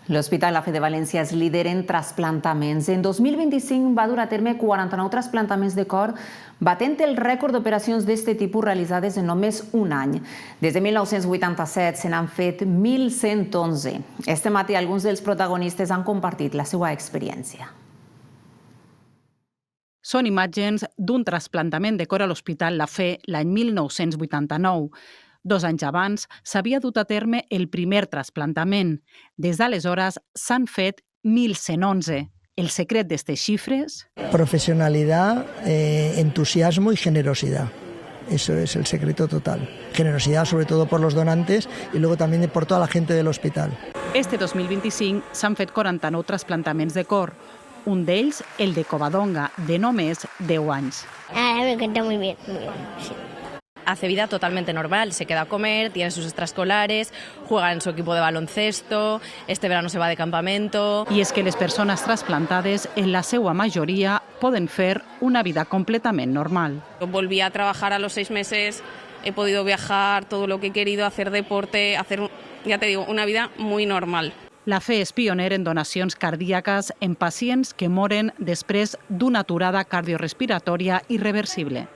L'Hospital La Fe de València és líder en trasplantaments. En 2025 va dur a terme 49 trasplantaments de cor, batent el rècord d'operacions d'aquest tipus realitzades en només un any. Des de 1987 se n'han fet 1.111. Este matí alguns dels protagonistes han compartit la seva experiència. Són imatges d'un trasplantament de cor a l'Hospital La Fe l'any 1989. 2 anys abans s'havia dut a terme el primer trasplantament. Des d'aleshores s'han fet 1.111. El secret d'aquestes xifres? Profesionalidad, entusiasmo y generosidad. Eso es el secreto total. Generosidad sobre todo por los donantes y luego también por toda la gente del hospital. Este 2025 s'han fet 49 trasplantaments de cor. Un d'ells, el de Covadonga, de només 10 anys. Me encanta muy bien, sí. Hace vida totalmente normal, se queda a comer, tiene sus extraescolares, juega en su equipo de baloncesto, este verano se va de campamento. I és que les persones trasplantades, en la seva majoria, poden fer una vida completament normal. Volví a trabajar a los 6 meses, he podido viajar todo lo que he querido, hacer deporte, hacer, ya te digo, una vida muy normal. La Fe és pioner en donacions cardíaques en pacients que moren després d'una aturada cardiorespiratòria irreversible.